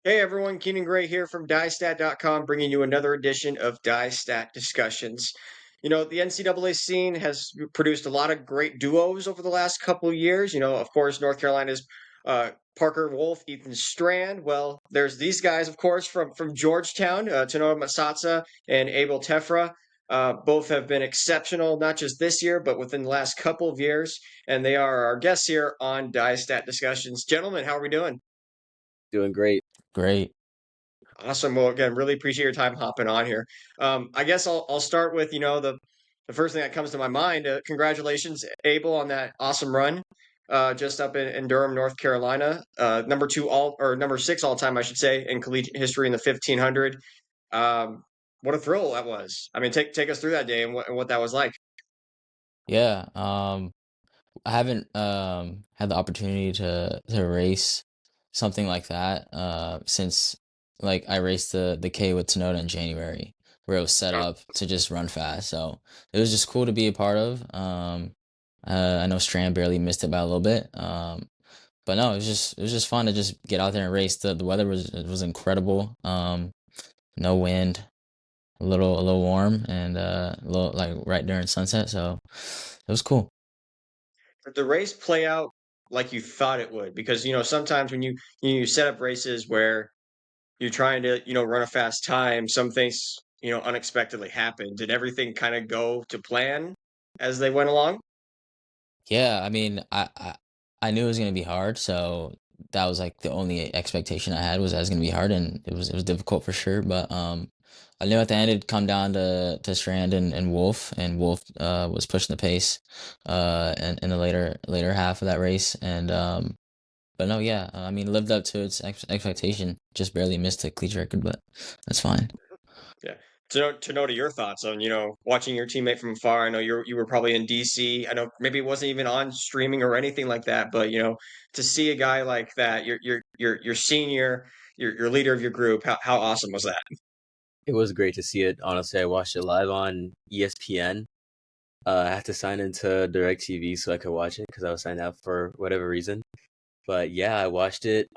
Hey everyone, Keenan Gray here from DyeStat.com, bringing you another edition of DyeStat Discussions. The NCAA scene has produced a lot of great duos over the last couple of years. Of course, North Carolina's Parker Wolf, Ethan Strand. Well, there's these guys, of course, from Georgetown, Tinoda Matsatsa and Abel Teffra. Both have been exceptional, not just this year, but within the last couple of years. And they are our guests here on DyeStat Discussions. Gentlemen, how are we doing? Doing great. Great. Awesome. Well, again, really appreciate your time hopping on here. I guess I'll start with the first thing that comes to my mind. Congratulations, Abel, on that awesome run, just up in Durham, North Carolina. Number two all or number six all time, I should say, in collegiate history in the 1500. What a thrill that was. I mean, take us through that day and what that was like. Yeah. I haven't had the opportunity to race something like that since like I raced the K with Tinoda in January, where it was set Oh, up to just run fast. So it was just cool to be a part of. I know Strand barely missed it by a little bit. But no, it was just fun to just get out there and race. The weather was incredible. No wind, a little warm, and a little like right during sunset. So it was cool. did the race play out like you thought it would? Because sometimes when you set up races where you're trying to, run a fast time, some things, unexpectedly happen. Did everything kind of go to plan as they went along? Yeah, I mean, I knew it was gonna be hard, so that was like the only expectation I had was that it was gonna be hard, and it was difficult for sure. But I knew at the end it'd come down to Strand and Wolf, and Wolf was pushing the pace in the later half of that race, and but no, yeah, I mean, lived up to its expectation. Just barely missed the cleat record, but that's fine. Yeah. To know your thoughts on, watching your teammate from afar. I know you were probably in DC. I know maybe it wasn't even on streaming or anything like that, but to see a guy like that, your senior, your leader of your group, how awesome was that? It was great to see it. Honestly, I watched it live on ESPN. I had to sign into DirecTV so I could watch it because I was signed up for whatever reason. But yeah, I watched it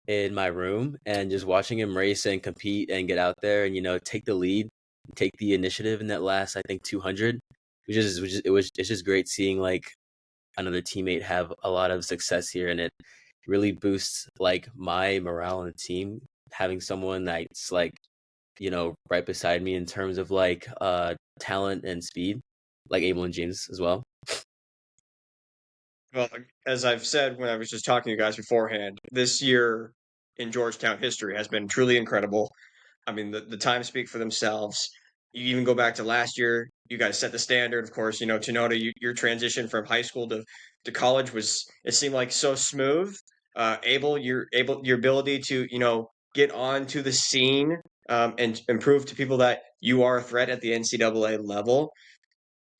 in my room and just watching him race and compete and get out there and take the lead, take the initiative in that last I think 200, it's just great seeing like another teammate have a lot of success here, and it really boosts like my morale on the team having someone that's like right beside me in terms of like talent and speed, like Abel and James as well. Well, as I've said when I was just talking to you guys beforehand, this year in Georgetown history has been truly incredible. I mean, the times speak for themselves. You even go back to last year, you guys set the standard. Of course, Tinoda, your transition from high school to college it seemed like so smooth. Your ability to, get onto the scene and prove to people that you are a threat at the NCAA level.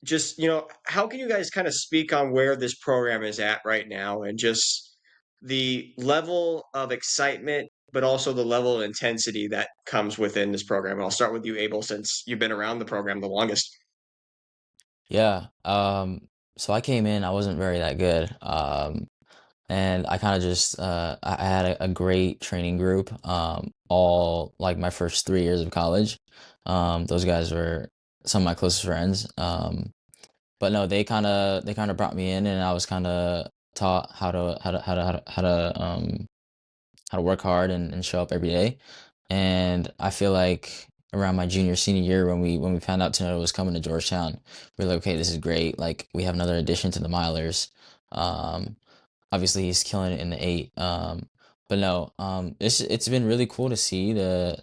Just, how can you guys kind of speak on where this program is at right now and just the level of excitement, but also the level of intensity that comes within this program? And I'll start with you, Abel, since you've been around the program the longest. Yeah. So I came in, I wasn't very that good. And I kind of just I had a great training group all like my first 3 years of college. Those guys were some of my closest friends. But no, they kind of brought me in, and I was kind of taught how to work hard and show up every day. And I feel like around my junior senior year when we found out Tinoda was coming to Georgetown, we are like, okay, this is great. Like we have another addition to the Milers. Um, Obviously he's killing it in the eight. But no, it's been really cool to see the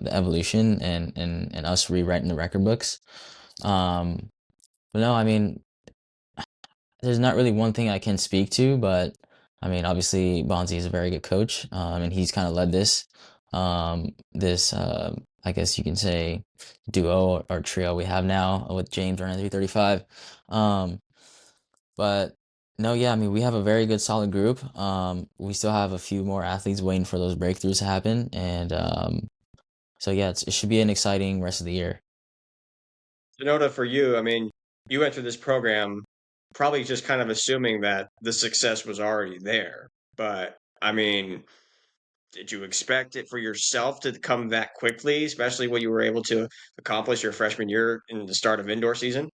evolution and us rewriting the record books. Um, but no, I mean, there's not really one thing I can speak to, but I mean, obviously Bonzi is a very good coach, and he's kind of led this I guess you can say duo or trio we have now with James running 335. Um, but no, yeah, I mean, we have a very good solid group. We still have a few more athletes waiting for those breakthroughs to happen, and so yeah, it should be an exciting rest of the year. Tinoda, for you, I mean, you entered this program probably just kind of assuming that the success was already there. But I mean, did you expect it for yourself to come that quickly, especially what you were able to accomplish your freshman year in the start of indoor season?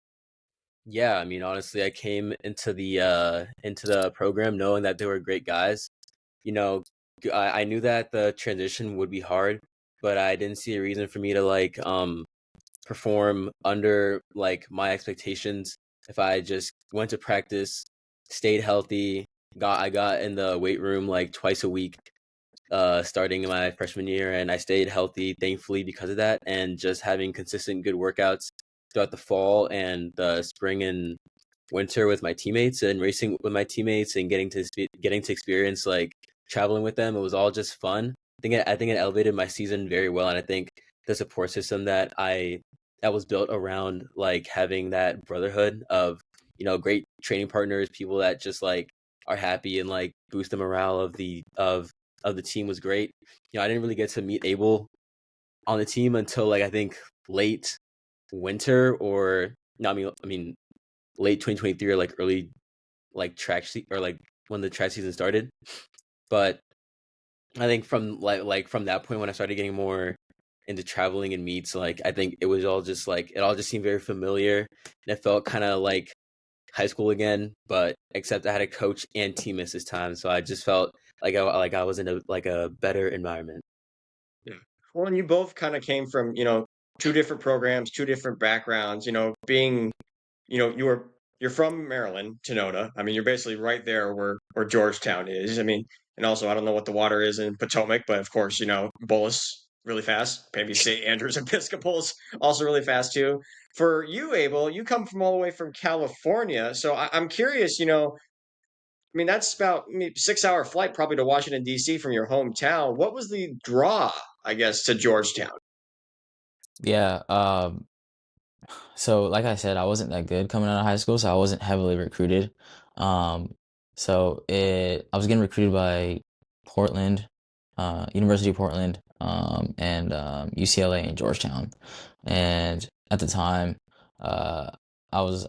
Yeah, I mean, honestly, I came into the program knowing that they were great guys. You know, I knew that the transition would be hard, but I didn't see a reason for me to perform under like my expectations if I just went to practice, stayed healthy, I got in the weight room like twice a week starting in my freshman year, and I stayed healthy, thankfully, because of that, and just having consistent good workouts throughout the fall and the spring and winter with my teammates and racing with my teammates and getting to experience like traveling with them. It was all just fun. I think it elevated my season very well, and I think the support system that was built around like having that brotherhood of great training partners, people that just like are happy and like boost the morale of the team was great. I didn't really get to meet Abel on the team until like I think late winter or no, I mean late 2023 or like early like or like when the track season started. But I think from from that point when I started getting more into traveling and meets, like I think it was all just like it all just seemed very familiar and it felt kind of like high school again, but except I had a coach and teammates this time, so I just felt I was in a better environment. Yeah. Well, and you both kind of came from, two different programs, two different backgrounds, being, you're from Maryland, Tinoda. I mean, you're basically right there where Georgetown is. I mean, and also I don't know what the water is in Potomac, but of course, Bullis really fast. Maybe St. Andrews Episcopal's also really fast too. For you, Abel, you come from all the way from California. So I'm curious, I mean, that's about 6-hour flight probably to Washington, D.C. from your hometown. What was the draw, I guess, to Georgetown? Yeah, so like I said, I wasn't that good coming out of high school, so I wasn't heavily recruited. Um, I was getting recruited by Portland, University of Portland, and UCLA and Georgetown. And at the time, uh, I was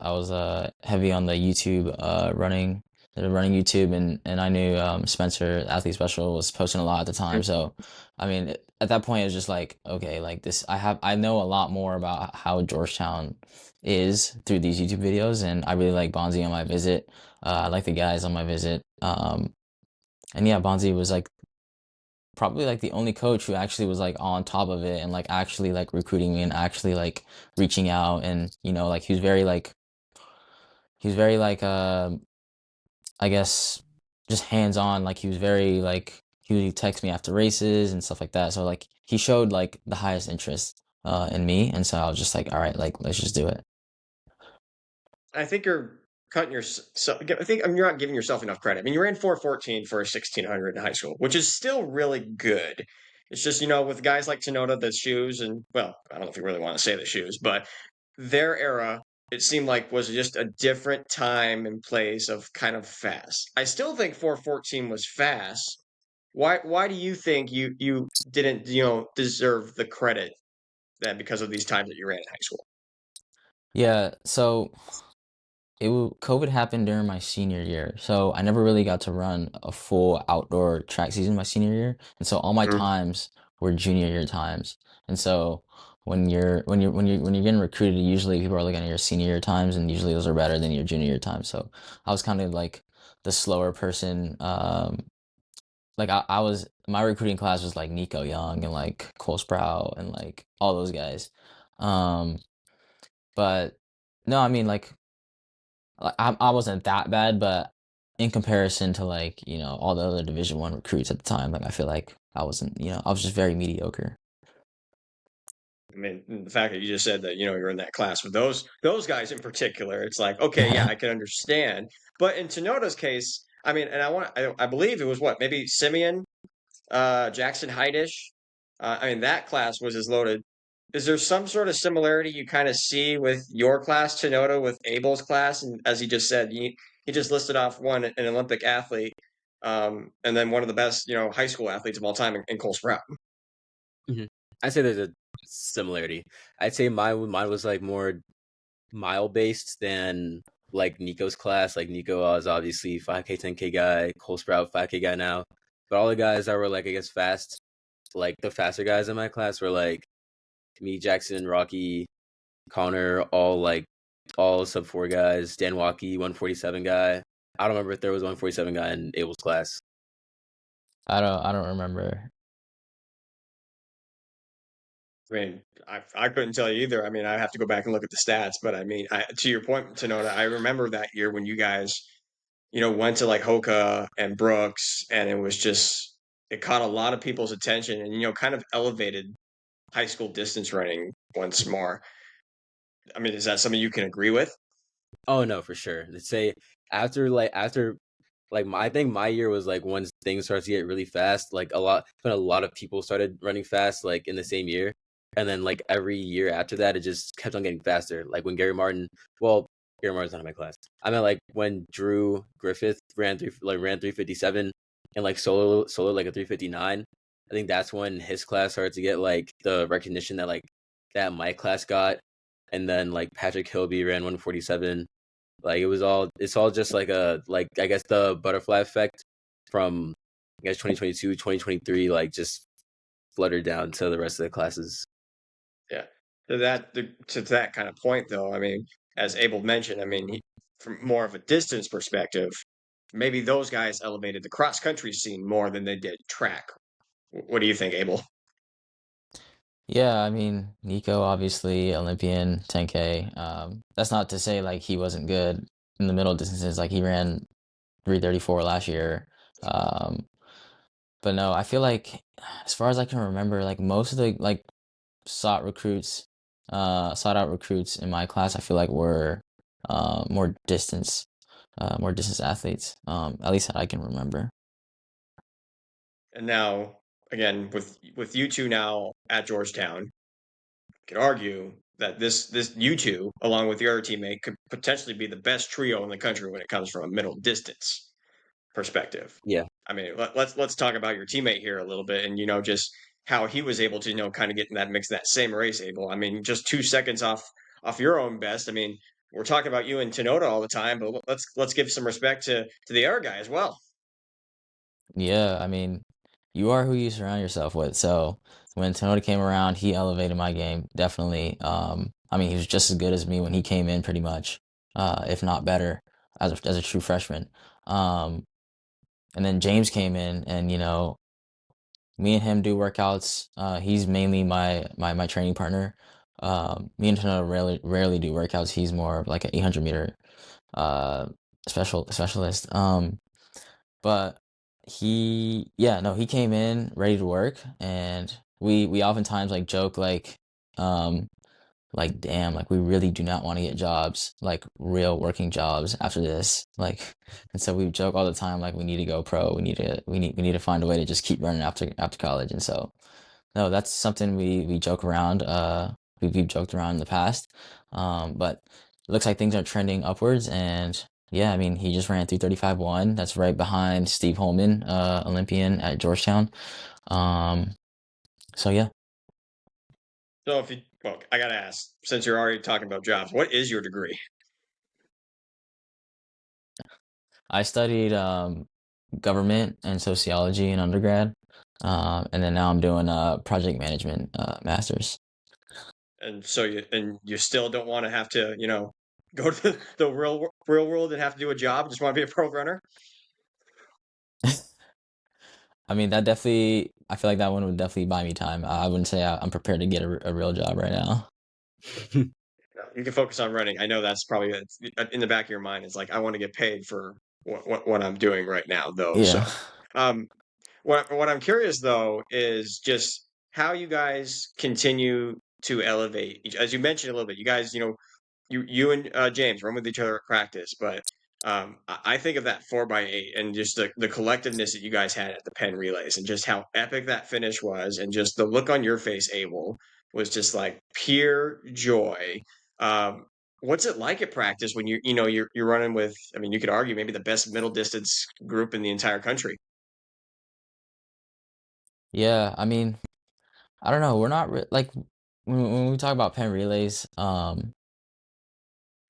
heavy on the YouTube running YouTube, and I knew Spencer Athlete Special was posting a lot at the time. So I mean, at that point, it was just like, okay, like this, I know a lot more about how Georgetown is through these YouTube videos, and I really like Bonzi on my visit. I like the guys on my visit. And yeah, Bonzi was like probably like the only coach who actually was like on top of it and like actually like recruiting me and actually like reaching out, and like he was very like I guess just hands on. Like he was very like he would text me after races and stuff like that. So like he showed like the highest interest in me, and so I was just like, all right, like let's just do it. I think you're cutting yourself. I think you're not giving yourself enough credit. I mean, you ran 4:14 for a 1600 in high school, which is still really good. It's just, with guys like Tinoda, the shoes, and well, I don't know if you really want to say the shoes, but their era, it seemed like was just a different time and place of kind of fast. I still think 4:14 was fast. Why do you think you didn't, deserve the credit then because of these times that you ran in high school? Yeah, so COVID happened during my senior year, so I never really got to run a full outdoor track season my senior year, and so all my Mhm. times were junior year times. And so when you're getting recruited, usually people are looking at your senior year times, and usually those are better than your junior year times. So I was kind of like the slower person. Like I was my recruiting class was like Nico Young and like Cole Sprout and like all those guys. Um, but no, I mean like I wasn't that bad, but in comparison to like all the other Division 1 recruits at the time, like I feel like I wasn't, I was just very mediocre. I mean, the fact that you just said that, you're in that class with those guys in particular, it's like, okay, yeah, I can understand. But in Tenoda's case, I mean, and I believe it was what, maybe Simeon, Jackson Heidish. I mean, that class was as loaded. Is there some sort of similarity you kind of see with your class, Tenoda, with Abel's class? And as he just said, he just listed off an Olympic athlete, and then one of the best, high school athletes of all time in Cole Sprout. Mhm. I'd say there's a similarity. I'd say mine was like more mile based than like Nico's class. Like Nico was obviously 5K, 10K guy. Cole Sprout 5K guy now. But all the guys that were like, I guess, fast, like the faster guys in my class were like me, Jackson, Rocky, Connor, all sub 4 guys. Dan Walkie, 147 guy. I don't remember if there was 147 guy in Abel's class. I don't remember. I mean, I couldn't tell you either. I mean, I have to go back and look at the stats, but I mean, to your point, Tinoda, I remember that year when you guys, went to like Hoka and Brooks, and it was just it caught a lot of people's attention, and kind of elevated high school distance running once more. I mean, is that something you can agree with? Oh no, for sure. Let's say after I think my year was like when things started to get really fast. Like when a lot of people started running fast, like in the same year, and then like every year after that, it just kept on getting faster. Like when Gary Martin's not in my class. I mean, like when Drew Griffith ran 357 and like solo like a 359. I think that's when his class started to get like the recognition that my class got, and then like Patrick Hilby ran 147. Like it's all just like I guess the butterfly effect from I guess 2022, 2023, like just fluttered down to the rest of the classes. Yeah. To that kind of point, though, I mean, as Abel mentioned, I mean, from more of a distance perspective, maybe those guys elevated the cross country scene more than they did track. What do you think, Abel? Yeah, I mean, Nico obviously Olympian 10K. That's not to say like he wasn't good in the middle distances. Like he ran 334 last year. Um, but no, I feel like as far as I can remember, like most of the like sought recruits, sought out recruits in my class, I feel like were more distance athletes. At least that I can remember. And now, again, with you two now at Georgetown, you could argue that this you two, along with your other teammate, could potentially be the best trio in the country when it comes from a middle distance perspective. Yeah. I mean, let's talk about your teammate here a little bit, and just how he was able to kind of get in that mix, that same race. Abel, I mean, just 2 seconds off your own best. I mean, we're talking about you and Tinoda all the time, but let's give some respect to the other guy as well. Yeah, I mean, you are who you surround yourself with. So when Tinoda came around, he elevated my game definitely. I mean, he was just as good as me when he came in, pretty much, if not better, as a true freshman. Um, and then James came in, and me and him do workouts. He's mainly my training partner. Me and Tinoda rarely do workouts. He's more of like an 800-meter uh specialist. But yeah, no, he came in ready to work, and we oftentimes like joke um like damn, like we really do not want to get jobs, like real working jobs after this, like, and so we joke all the time like we need to go pro, we need to find a way to just keep running after college. And so no, that's something we joke around. We've joked around in the past, but it looks like things are trending upwards. And yeah, I mean, he just ran 335.1. That's right behind Steve Holman, Olympian at Georgetown. Um, so yeah, So well, I gotta ask, since you're already talking about jobs, what is your degree? I studied government and sociology in undergrad, and then now I'm doing project management master's. And so you still don't want to have to, go to the real world and have to do a job. Just want to be a pro runner. I mean, I feel like that one would definitely buy me time. I wouldn't say I'm prepared to get a real job right now. You can focus on running. I know that's probably in the back of your mind. It's like I want to get paid for what I'm doing right now, though. Yeah. So, um, what I'm curious though is just how you guys continue to elevate. As you mentioned a little bit, you guys, you and James run with each other at practice, but I think of that 4x8 and just the collectiveness that you guys had at the Penn Relays, and just how epic that finish was, and just the look on your face, Abel, was just like pure joy. Um, what's it like at practice when you're running with? I mean, you could argue maybe the best middle distance group in the entire country. Yeah, I mean, I don't know. We're not like when we talk about Penn Relays.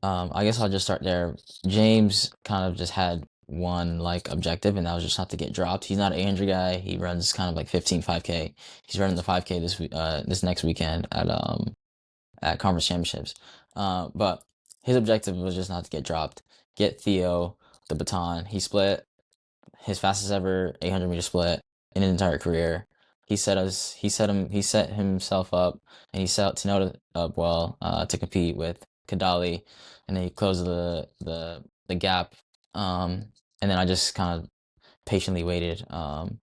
I guess I'll just start there. James kind of just had one like objective, and that was just not to get dropped. He's not an 800 guy. He runs kind of like 15 5K. He's running the 5K this next weekend at conference championships. But his objective was just not to get dropped. Get Theo the baton. He split his fastest ever 800-meter split in his entire career. He set himself up, and he set Tinoda up well to compete with Kadali, and then he closed the gap. And then I just kind of patiently waited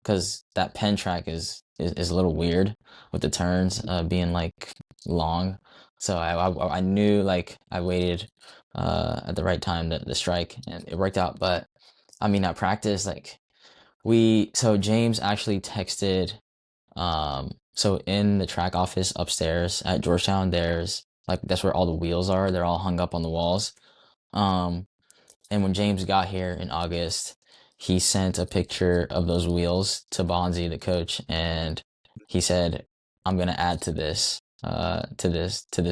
because that pen track is a little weird with the turns being like long. So I knew like I waited at the right time to strike, and it worked out. But I mean, at practice, like so James actually texted, so in the track office upstairs at Georgetown, there's like, that's where all the wheels are. They're all hung up on the walls. And when James got here in August, he sent a picture of those wheels to Bonzi, the coach, and he said, I'm gonna add to this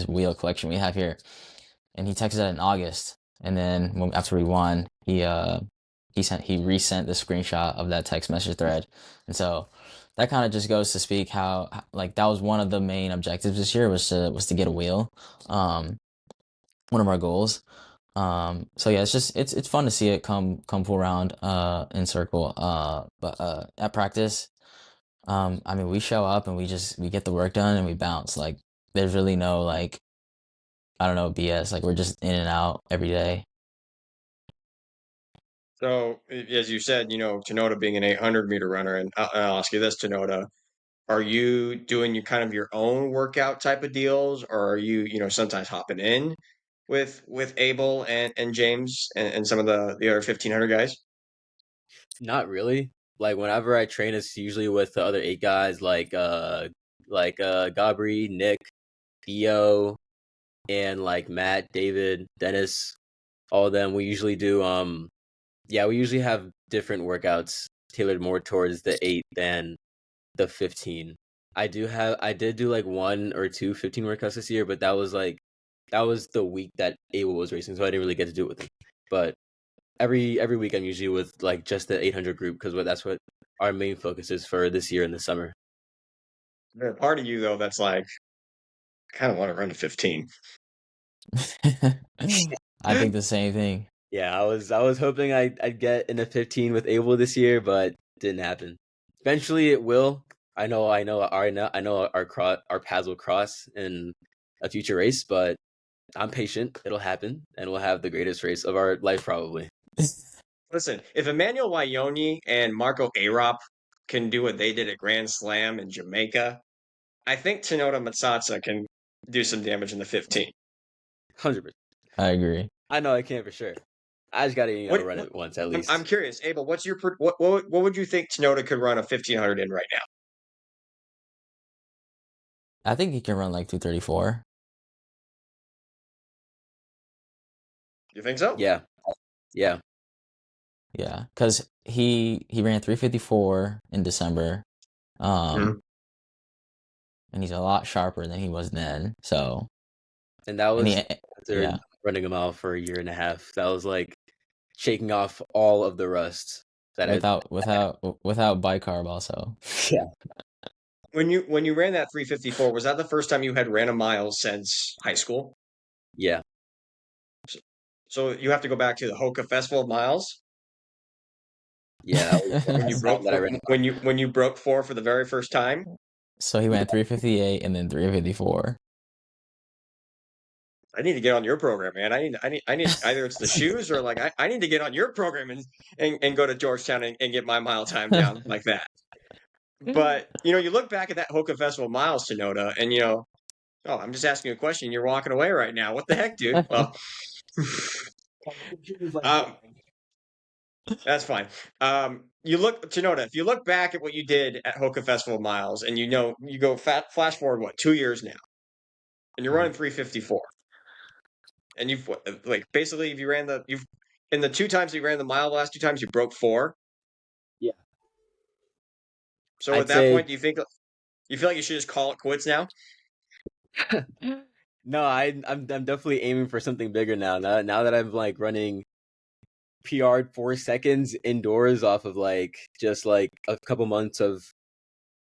wheel collection we have here. And he texted that in August. And then after we won, he resent the screenshot of that text message thread. And so that kind of just goes to speak how like that was one of the main objectives this year was to get a wheel. One of our goals. So yeah, it's fun to see it come full round in circle. But at practice, I mean, we show up and we get the work done and we bounce. Like there's really no like, I don't know, BS. Like we're just in and out every day. So, as you said, Tinoda being an 800-meter runner, and I'll ask you this, Tinoda, are you doing your own workout type of deals, or are you, sometimes hopping in with Abel and James and some of the other 1500 guys? Not really. Like whenever I train, it's usually with the other 8 guys, Gabri, Nick, Theo, and like Matt, David, Dennis, all of them. We usually do we usually have different workouts tailored more towards the 8 than the 15. I did do like 1 or 2 15 workouts this year, but that was the week that Abel was racing, so I didn't really get to do it with him. But every week I'm usually with like just the 800 group because that's what our main focus is for this year in the summer. There's a part of you though that's like, I kind of want to run to 15. I think the same thing. Yeah, I was hoping I'd get in a 15 with Abel this year, but it didn't happen. Eventually it will. I know our paths will cross in a future race, but I'm patient. It'll happen, and we'll have the greatest race of our life probably. Listen, if Emmanuel Wayoni and Marco Arop can do what they did at Grand Slam in Jamaica, I think Tinoda Matsatsa can do some damage in the 15. 100%. I agree. I know I can for sure. I just gotta run it once at least. I'm curious, Abel. What's your what would you think Tinoda could run a 1500 in right now? I think he can run like 234. You think so? Yeah. Yeah, because he ran 354 in December, Mhm. and he's a lot sharper than he was then. So, And that was yeah, running a mile for a year and a half. That was like shaking off all of the rust that without bicarb also. Yeah. When you ran that 354, was that the first time you had ran a mile since high school? Yeah. So you have to go back to the Hoka Festival of Miles. Yeah. when you broke 4 for the very first time. So he went 358 and then 354. I need to get on your program, man. I need either it's the shoes or like I need to get on your program and go to Georgetown and get my mile time down like that. But you look back at that Hoka Festival Miles, Tinoda, and I'm just asking you a question. You're walking away right now. What the heck, dude? Well, that's fine. Tinoda, if you look back at what you did at Hoka Festival Miles, and you go flash forward 2 years now, and you're running 354. And you've basically if you ran in the 2 times you ran the mile, the last 2 times you broke 4. Yeah. So at that point, do you feel like you should just call it quits now? No, I'm definitely aiming for something bigger now. Now that I'm like running PR'd 4 seconds indoors off of like just like a couple months of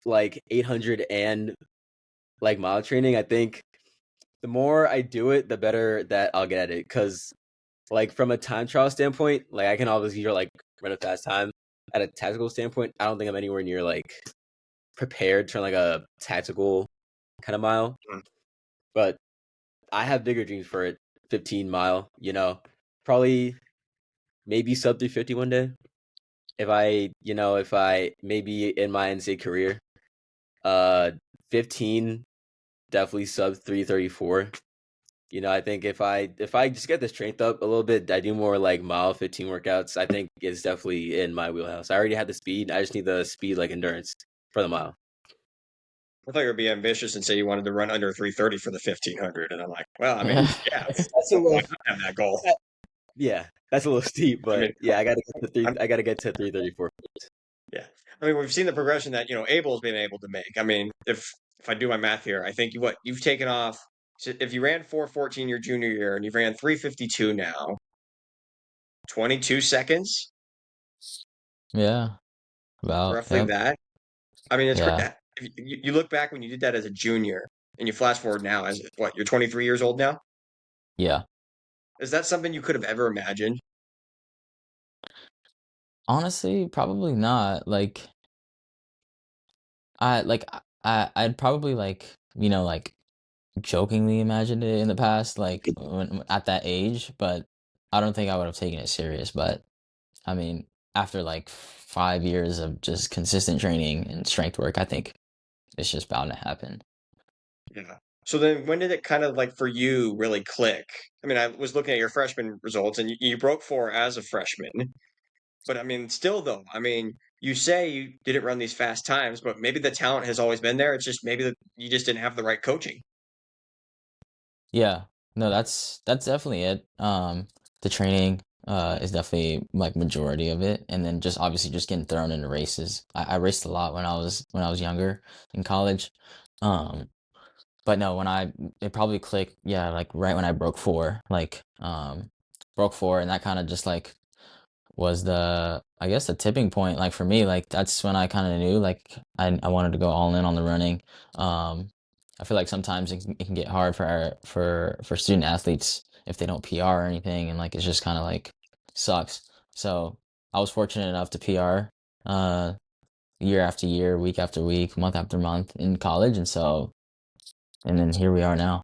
like 800 and like mile training. I think the more I do it, the better that I'll get at it. Cause like from a time trial standpoint, like I can obviously like run a fast time. At a tactical standpoint, I don't think I'm anywhere near like prepared to run like a tactical kind of mile. But I have bigger dreams for it. 15 mile, probably maybe sub 350 one day. If I maybe in my NCAA career, 15 definitely sub 334. I think if I just get the strength up a little bit, I do more like mile 15 workouts. I think it's definitely in my wheelhouse. I already have the speed. I just need the speed like endurance for the mile. I thought you would be ambitious and say you wanted to run under 330 for the 1500, and I'm like, well, I mean, yeah, That's a why little, not have that goal? yeah, that's a little steep, I but mean, yeah, I'm, I gotta get to 334. yeah. I mean, we've seen the progression that Abel's been able to make. I mean, if I do my math here, I think you've taken off. So if you ran 414 your junior year and you ran 352 now, 22 seconds, Yeah, about, roughly yep, that. I mean, it's great. yeah, If you look back when you did that as a junior, and you flash forward now as what, you're 23 years old now. yeah. Is that something you could have ever imagined? Honestly, probably not. Like, I'd probably like, like jokingly imagined it in the past, like when at that age, but I don't think I would have taken it serious. But I mean, after like 5 years of just consistent training and strength work, I think it's just bound to happen. Yeah. So then when did it kind of like for you really click? I mean, I was looking at your freshman results and you broke four as a freshman, but I mean, still though, I mean, you say you didn't run these fast times, but maybe the talent has always been there. It's just maybe that you just didn't have the right coaching. Yeah. No, that's definitely it. The training is definitely like majority of it, and then just obviously just getting thrown into races. I raced a lot when I was younger in college. Um, but no, when I it probably clicked, yeah, like right when I broke four, broke four, and that kind of just like was the, I guess, the tipping point. Like for me, like that's when I kind of knew like I wanted to go all in on the running. Um, I feel like sometimes it can get hard for for student athletes if they don't PR or anything, and like it's just kind of like sucks. So I was fortunate enough to PR year after year, week after week, month after month in college, and then here we are now.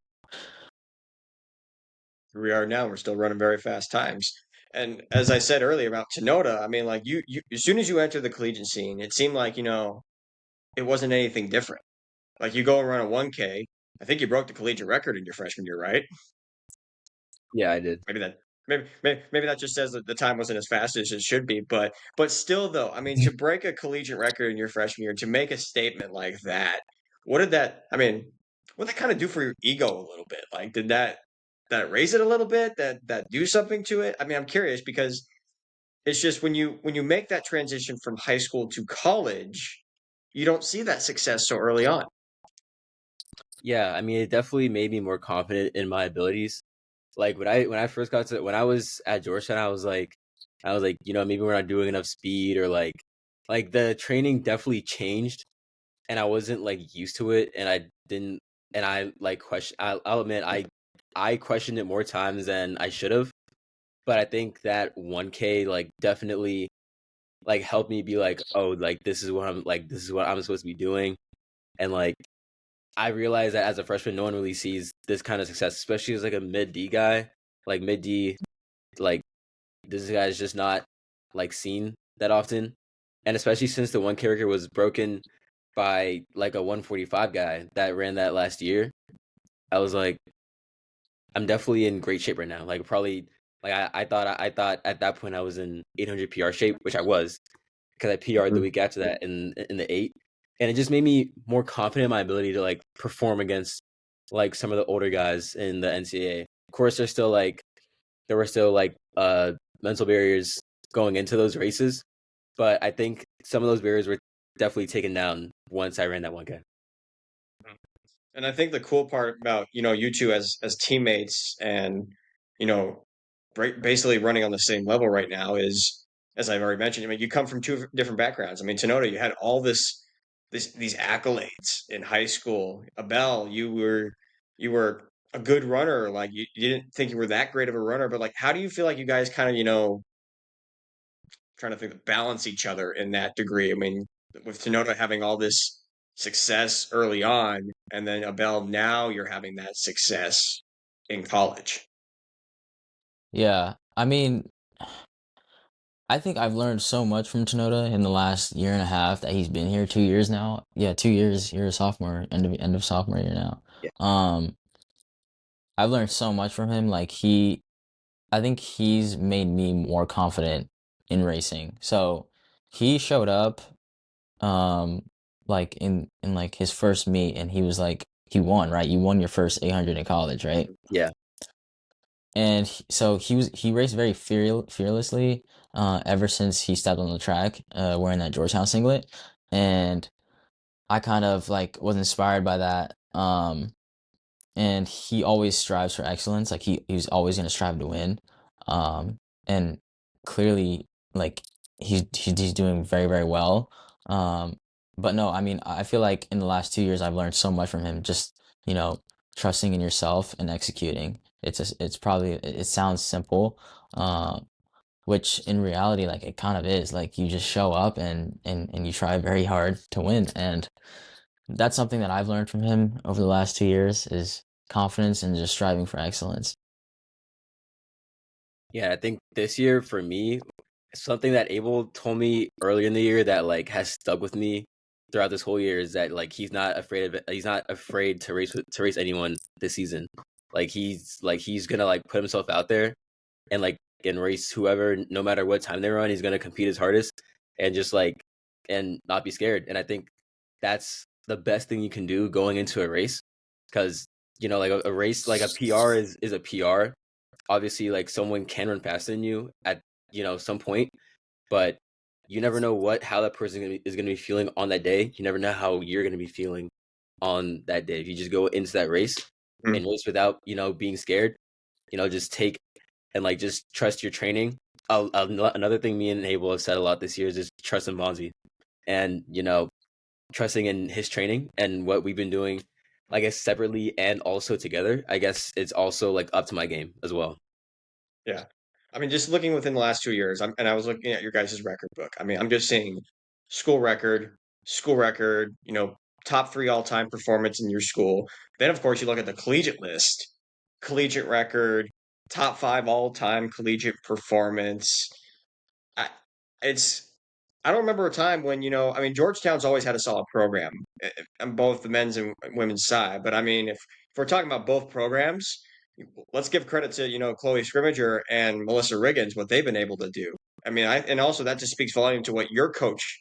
Here we are now, we're still running very fast times. And as I said earlier about Tinoda, I mean, like you as soon as you enter the collegiate scene, it seemed like, it wasn't anything different. Like you go and run a 1K. I think you broke the collegiate record in your freshman year, right? Yeah, I did. Maybe that just says that the time wasn't as fast as it should be, but still though, I mean, to break a collegiate record in your freshman year, to make a statement like that, what did that kind of do for your ego a little bit? Like, did that raise it a little bit? That do something to it? I mean, I'm curious because it's just when you make that transition from high school to college, you don't see that success so early on. Yeah, I mean, it definitely made me more confident in my abilities. Like when I first got to when I was at Georgetown, I was like, maybe we're not doing enough speed or like the training definitely changed and I wasn't like used to it and I didn't and I like I'll admit I questioned it more times than I should have. But I think that 1K like definitely like helped me be like, oh, like this is what I'm supposed to be doing. And like I realized that as a freshman, no one really sees this kind of success, especially as like a mid D guy. Like mid D, like this guy is just not like seen that often, and especially since the one character was broken by like a 145 guy that ran that last year. I was like, I'm definitely in great shape right now. Like probably, like I thought at that point I was in 800 PR shape, which I was because I PR'd the week after that in the eight, and it just made me more confident in my ability to like perform against like some of the older guys in the NCAA. Of course, there were still like mental barriers going into those races, but I think some of those barriers were definitely taken down once I ran that 1K. And I think the cool part about, you two as teammates and, you know, basically running on the same level right now is, as I've already mentioned, I mean, you come from two different backgrounds. I mean, Tinoda, you had all these accolades in high school. Abel, you were a good runner. Like you didn't think you were that great of a runner, but like, how do you feel like you guys kind of, trying to think, balance each other in that degree? I mean, with Tinoda having all this success early on, and then Abel, now you're having that success in college. Yeah, I mean, I think I've learned so much from Tinoda in the last year and a half that he's been here. 2 years now. Yeah, 2 years. You're a sophomore, end of sophomore year now. Yeah. I've learned so much from him. I think he's made me more confident in racing. So he showed up, like in like his first meet, and he was like, he won, right? You won your first 800 in college, right? Yeah. And so he raced very fearlessly ever since he stepped on the track wearing that Georgetown singlet, and I kind of like was inspired by that. And he always strives for excellence. Like he's always going to strive to win. And clearly, like he's doing very, very well. Um, but no, I mean, I feel like in the last 2 years I've learned so much from him. Just, trusting in yourself and executing. It's probably, it sounds simple, which in reality, like it kind of is. Like you just show up and you try very hard to win. And that's something that I've learned from him over the last 2 years is confidence and just striving for excellence. Yeah, I think this year for me, something that Abel told me earlier in the year that like has stuck with me throughout this whole year is that like he's not afraid of it. He's not afraid to race anyone this season. He's gonna like put himself out there and race whoever, no matter what time they run. He's gonna compete his hardest and just like and not be scared. And I think that's the best thing you can do going into a race, because like a race, like a PR is a PR. Obviously, like someone can run faster than you at some point, but you never know how that person is gonna be feeling on that day. You never know how you're gonna be feeling on that day. If you just go into that race and race without being scared, just take and like just trust your training. Another thing me and Abel have said a lot this year is just trust in Bonzi, and trusting in his training and what we've been doing, I guess separately and also together. I guess it's also like up to my game as well. Yeah. I mean, just looking within the last 2 years, and I was looking at your guys' record book. I mean, I'm just seeing school record, school record, top three all-time performance in your school. Then, of course, you look at the collegiate list, collegiate record, top five all-time collegiate performance. I, it's, I don't remember a time when, I mean, Georgetown's always had a solid program on both the men's and women's side. But I mean, if we're talking about both programs, let's give credit to, Chloe Scrimmager and Melissa Riggins, what they've been able to do. I mean, and also that just speaks volume to what your coach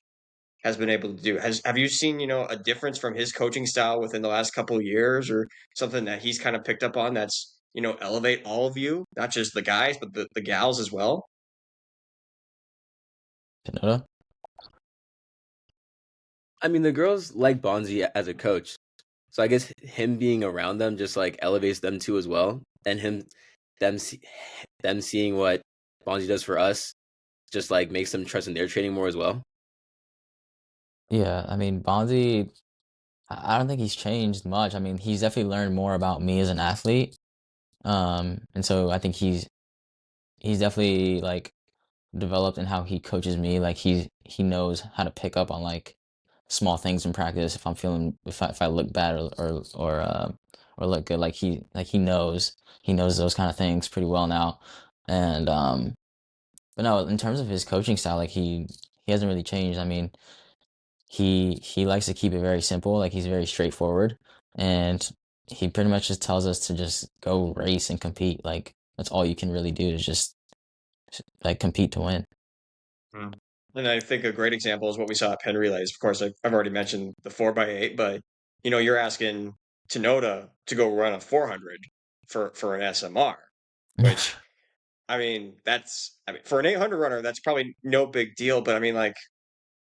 has been able to do. Have you seen, a difference from his coaching style within the last couple of years, or something that he's kind of picked up on that's, elevate all of you, not just the guys, but the gals as well? Tinoda? I mean, the girls like Bonzi as a coach, so I guess him being around them just like elevates them too as well, and them seeing what Bonzi does for us just like makes them trust in their training more as well. Yeah, I mean, Bonzi, I don't think he's changed much. I mean, he's definitely learned more about me as an athlete. And so I think he's definitely like developed in how he coaches me. Like he knows how to pick up on like small things in practice if I'm feeling if I look bad or look good. Like he knows those kind of things pretty well now. And but no, in terms of his coaching style, like he hasn't really changed. I mean, he likes to keep it very simple. Like he's very straightforward, and he pretty much just tells us to just go race and compete. Like that's all you can really do is just like compete to win. Mm. And I think a great example is what we saw at Penn Relays. Of course, I've already mentioned the 4x8, but you're asking Tinoda to go run a 400 for an SMR, which I mean, for an 800 runner, that's probably no big deal. But I mean, like,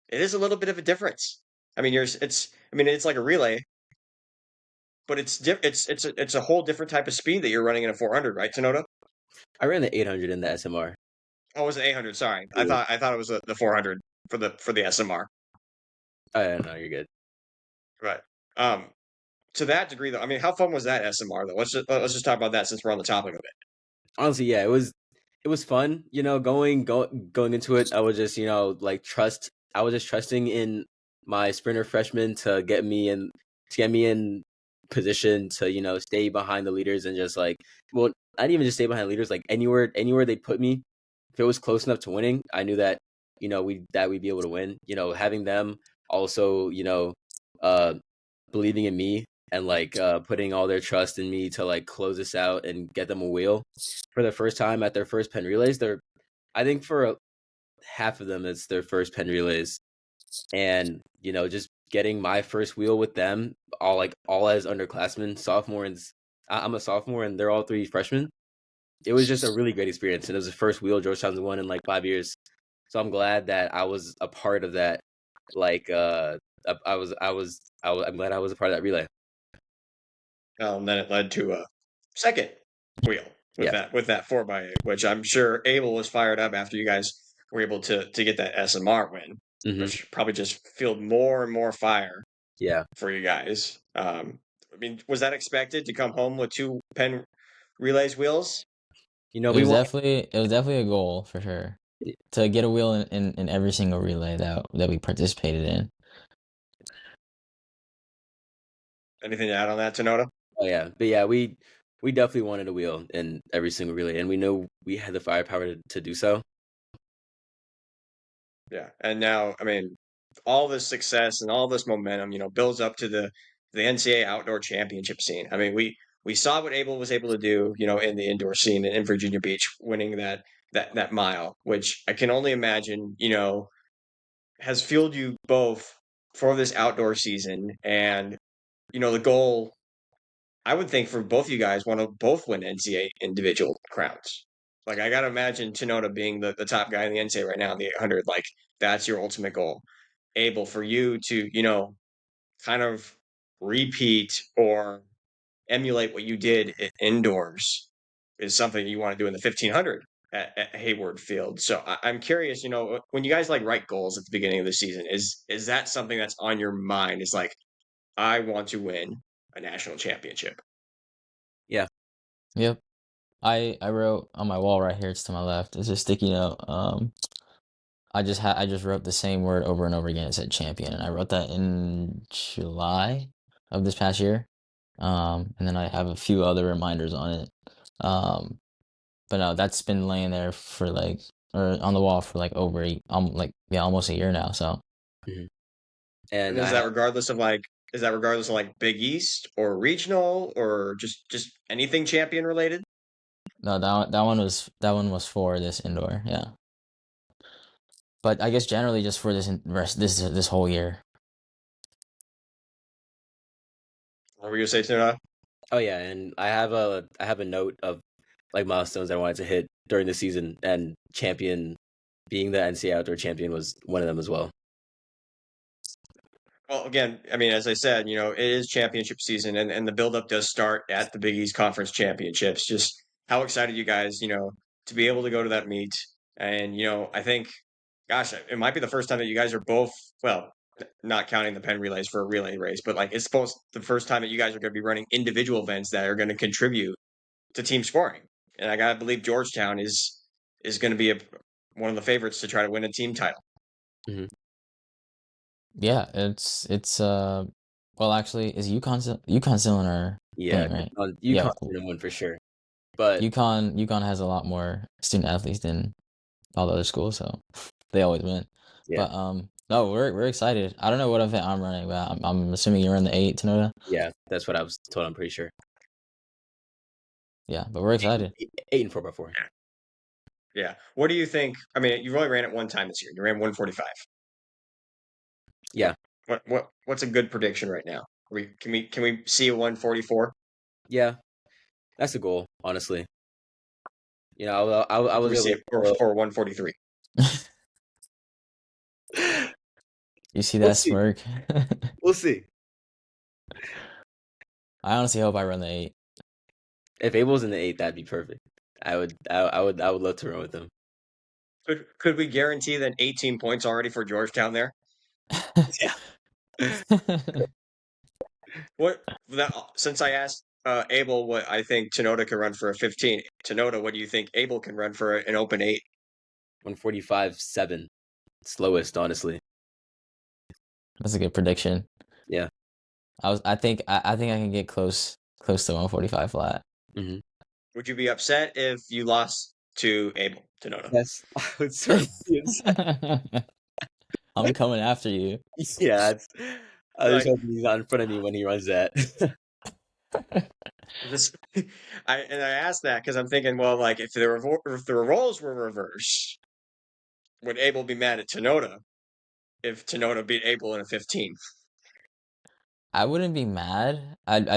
it is a little bit of a difference. I mean, it's like a relay, but it's a whole different type of speed that you're running in a 400, right, Tinoda? I ran the 800 in the SMR. Oh, it was the 800. Sorry, I Yeah. thought it was the 400 for the SMR. Oh, yeah, no, you're good. Right. Um, to that degree, though, I mean, how fun was that SMR though? Let's just talk about that since we're on the topic of it. Honestly, yeah, it was fun. Going into it, I was just I was just trusting in my sprinter freshman to get me in position to stay behind the leaders and just well, I didn't even just stay behind leaders, like anywhere they put me, if it was close enough to winning, I knew that we'd be able to win. Having them also uh believing in me and putting all their trust in me to close this out and get them a wheel for the first time at their first pen relays. I think for half of them it's their first pen relays, and just getting my first wheel with them all as underclassmen, sophomore, and I'm a sophomore and they're all three freshmen. It was just a really great experience, and it was the first wheel Georgetown's won in 5 years. So I'm glad that I was a part of that. I'm glad I was a part of that relay. And then it led to a second wheel with that 4x8, which I'm sure Abel was fired up after you guys were able to get that SMR win, which probably just fueled more and more fire. Yeah, for you guys. I mean, was that expected to come home with 2 pen relays wheels? It was definitely a goal for sure to get a wheel in every single relay that we participated in. Anything to add on that, Tinoda? Oh yeah, but yeah, we definitely wanted a wheel in every single relay, and we know we had the firepower to do so. Yeah, and now, I mean, all this success and all this momentum, builds up to the NCAA outdoor championship scene. I mean, we saw what Abel was able to do, in the indoor scene in Virginia Beach, winning that mile, which I can only imagine, has fueled you both for this outdoor season. And the goal, I would think, for both of you guys, want to both win NCAA individual crowns. Like, I gotta imagine Tinoda being the top guy in the NCAA right now in the 800. Like, that's your ultimate goal. Abel, for you to kind of repeat or emulate what you did indoors is something you want to do in the 1500 at Hayward Field. So I'm curious, when you guys write goals at the beginning of the season, is that something that's on your mind? Is like, I want to win a national championship. Yeah. Yep. I wrote on my wall right here, it's to my left. It's a sticky note. I just wrote the same word over and over again. It said champion, and I wrote that in July of this past year. And then I have a few other reminders on it. But no, that's been laying there for or on the wall for almost a year now. So. Mm-hmm. And is that regardless of Big East or regional or just anything champion related? No, that one was for this indoor, yeah. But I guess generally just for this whole year. What were you gonna say, Tinoda? Oh yeah, and I have a note of milestones I wanted to hit during the season, and champion being the NCAA outdoor champion was one of them as well. Well, again, I mean, as I said, it is championship season, and the buildup does start at the Big East Conference Championships. Just how excited you guys, to be able to go to that meet. And, I think, gosh, it might be the first time that you guys are both, well, not counting the pen relays for a relay race, but it's the first time that you guys are going to be running individual events that are going to contribute to team scoring. And I gotta believe Georgetown is going to be one of the favorites to try to win a team title. Mm-hmm. Yeah, it's well, actually, is UConn still in our thing, right? UConn didn't win for sure, but UConn has a lot more student athletes than all the other schools, so they always win. yeah. But no, we're excited. I don't know what event I'm running, but I'm assuming you're in the 8, Tinoda. Yeah, that's what I was told. I'm pretty sure. Yeah, but we're excited. 8 and 4x4. Yeah. What do you think? I mean, you've only ran it one time this year. You ran 145. Yeah. What's a good prediction right now? Can we see a 144? Yeah, that's a goal. Honestly, I was we see it or 143. You see that smirk? We'll see. I honestly hope I run the 8. If Abel's in the 8, that'd be perfect. I would love to run with him. Could we guarantee that 18 points already for Georgetown there? Yeah. Since I asked Abel what I think Tinoda can run for a 15, Tinoda, what do you think Abel can run for an open 8? 1:45.7, slowest, honestly. That's a good prediction. Yeah. I think I can get close to 145 flat. Hmm. Would you be upset if you lost to Abel Tinoda? Yes, I would certainly be upset. I'm coming after you. Yeah, I just Like hope he's not in front of me when he runs that. this, I asked that because I'm thinking, well, like if the roles were reversed, would Abel be mad at Tinoda if Tinoda beat Abel in a 15? I wouldn't be mad. I'd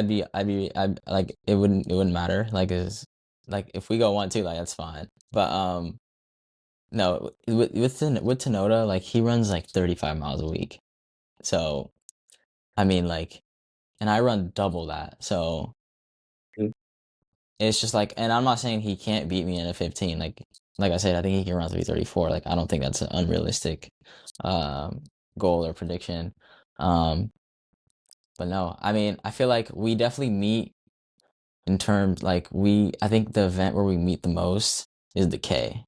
like it wouldn't matter. Like is like if we go 1-2, like that's fine. But no, with Tinoda, like he runs like 35 miles a week. So I mean like, and I run double that. So Mm. it's just like, and I'm not saying he can't beat me in a 15. Like I said, I think he can run 3:34. Like I don't think that's an unrealistic goal or prediction. Um, but no, I mean I feel like we definitely meet in terms like I think the event where we meet the most is the K.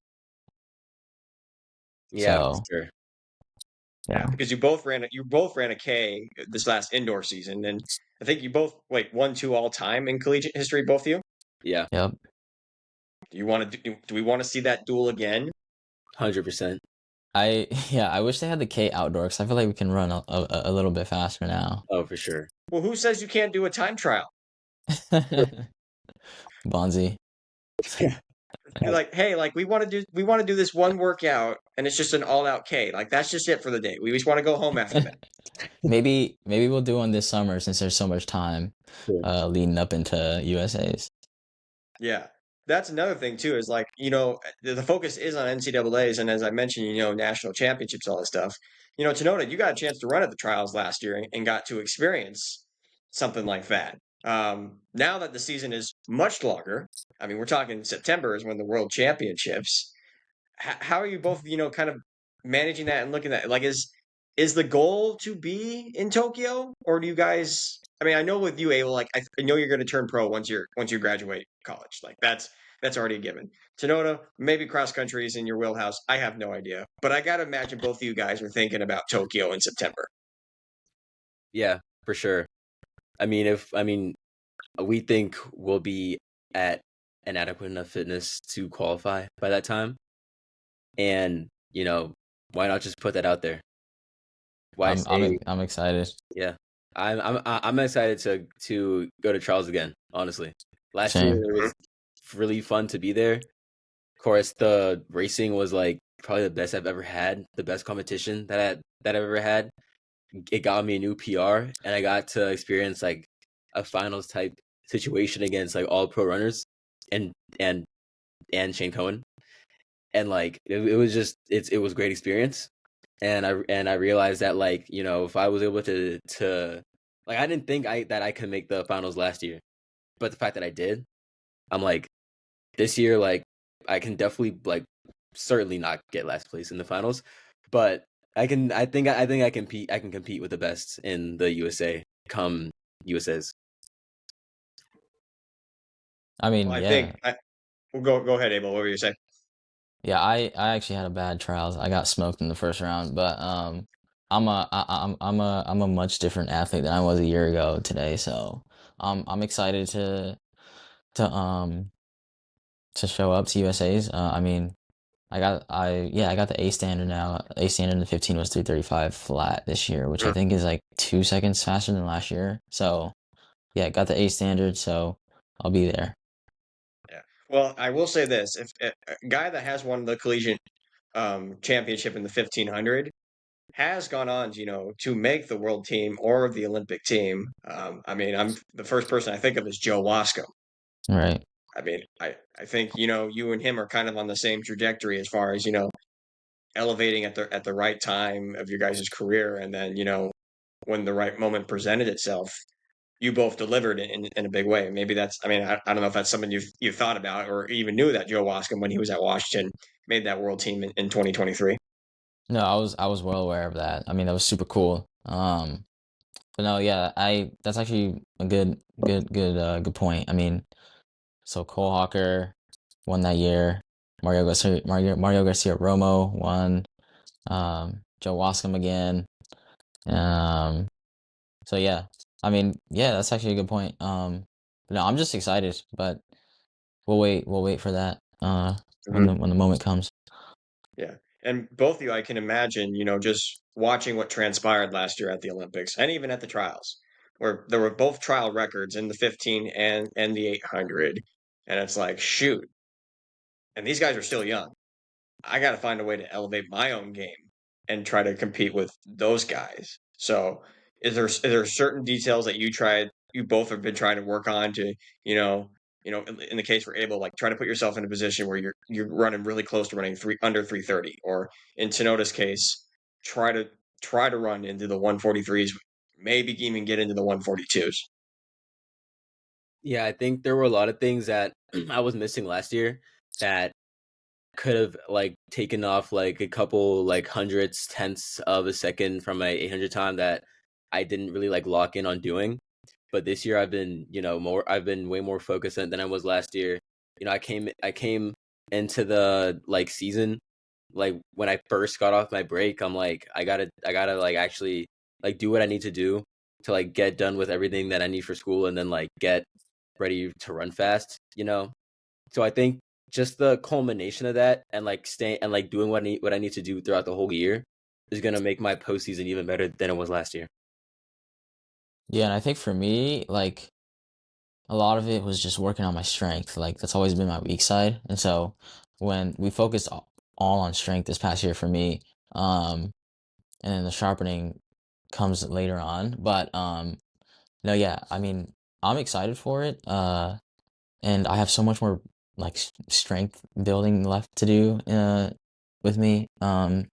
Yeah, for So sure. Yeah, yeah. because you both ran a K this last indoor season, and I think you both like 1-2 all time in collegiate history, both of you. Yeah, Yep. Do you want to do we want to see that duel again? 100%. I wish they had the K outdoor because I feel like we can run a little bit faster now. Oh, for sure. Well, who says you can't do a time trial? Bonzi. Yeah. You're like, hey, like we want to do this one workout, and it's just an all out K. Like that's just it for the day. We just want to go home after that. Maybe we'll do one this summer since there's so much time Cool. leading up into USA's. Yeah. That's another thing too, is like, the focus is on NCAAs and as I mentioned, national championships, all this stuff. Tinoda, you got a chance to run at the trials last year and got to experience something like that. Now that the season is much longer, I mean, we're talking September is when the World Championships. How are you both, kind of managing that and looking at like is the goal to be in Tokyo or do you guys? I mean, I know with you, Abel, like I know you're going to turn pro once you graduate college. Like that's already a given. Tinoda, maybe cross country is in your wheelhouse. I have no idea, but I got to imagine both of you guys are thinking about Tokyo in September. Yeah, for sure. I mean, we think we'll be at an adequate enough fitness to qualify by that time. And, why not just put that out there? Why say, I'm excited. yeah. I'm excited to go to trials again, honestly. Last year Same. it was really fun to be there. Of course, the racing was like probably the best I've ever had, the best competition that I've ever had. It got me a new PR, and I got to experience like a finals type situation against like all pro runners, and and Shane Cohen, and like it was just it was a great experience, and I realized that like if I was able to like I didn't think that I could make the finals last year, but the fact that I did, I'm like this year like I can definitely like certainly not get last place in the finals, but I think I can compete with the best in the USA come USA's. I mean, Well, I yeah. think well, go ahead, Abel. What were you saying? Yeah, I actually had a bad trials. I got smoked in the first round, but I'm a much different athlete than I was a year ago today, so I'm excited to um to show up to USA's. I mean, I got the A standard now. A standard in the 15 was 3:35 flat this year, which I think is like 2 seconds faster than last year. So, yeah, got the A standard, so I'll be there. Yeah. Well, I will say this: if a guy that has won the collegiate championship in the 1500 has gone on, to make the world team or the Olympic team. I mean, I'm the first person I think of is Joe Wasco. Right. I mean, I think you and him are kind of on the same trajectory as far as elevating at the right time of your guys' career, and then when the right moment presented itself, you both delivered in a big way. Maybe that's, I mean, I don't know if that's something you've thought about or even knew that Joe Wascom, when he was at Washington, made that world team in 2023. No, I was well aware of that. I mean, that was super cool. But no, yeah, I that's actually a good point. I mean, so Cole Hawker won that year. Mario Garcia Romo won. Joe Wascom again. Um, so yeah, I mean, yeah, that's actually a good point. But no, I'm just excited, but we'll wait for that. When Mhm. the moment comes. Yeah. And both of you, I can imagine, just watching what transpired last year at the Olympics and even at the trials, where there were both trial records in the 15 and the 800. And it's like, shoot. And these guys are still young. I got to find a way to elevate my own game and try to compete with those guys. So, is there certain details that you both have been trying to work on to, you know, in the case for Abel, like try to put yourself in a position where you're running really close to running under 330, or in Tinoda's case, try to run into the 143s, maybe even get into the 142s. Yeah, I think there were a lot of things that I was missing last year that could have like taken off like a couple like hundredths, tenths of a second from my 800 time that I didn't really like lock in on doing. But this year I've been way more focused than I was last year. I came into the like season, like when I first got off my break, I'm like I gotta like actually like do what I need to do to like get done with everything that I need for school and then like get ready to run fast. So I think just the culmination of that and like staying and like doing what I need to do throughout the whole year is gonna make my postseason even better than it was last year. Yeah, and I think for me, like a lot of it was just working on my strength. Like that's always been my weak side. And so when we focused all on strength this past year for me, and then the sharpening comes later on. But no, yeah, I mean, I'm excited for it. And I have so much more like strength building left to do with me. And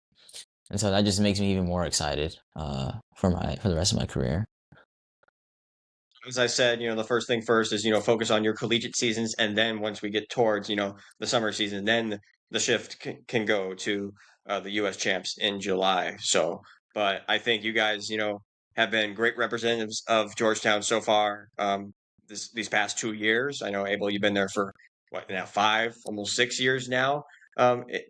so that just makes me even more excited for the rest of my career. As I said, the first thing first is, focus on your collegiate seasons. And then once we get towards, the summer season, then the shift can go to the U.S. champs in July. So, but I think you guys, have been great representatives of Georgetown so far these past 2 years. I know, Abel, you've been there for what now, 5, almost 6 years now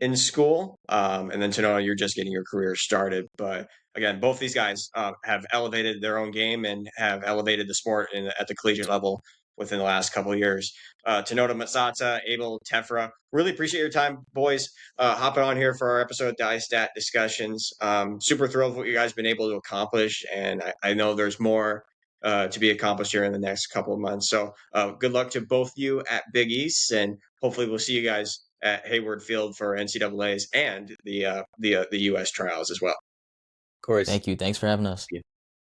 in school. And then Tanoda, you're just getting your career started. But again, both these guys have elevated their own game and have elevated the sport at the collegiate level within the last couple of years. Tinoda Matsatsa, Abel Teffra, really appreciate your time, boys, hopping on here for our episode of DyeStat Discussions. Super thrilled with what you guys have been able to accomplish, and I know there's more to be accomplished here in the next couple of months. So good luck to both you at Big East, and hopefully we'll see you guys at Hayward Field for NCAA's and the U.S. trials as well. Of course. Thank you. Thanks for having us. Yeah.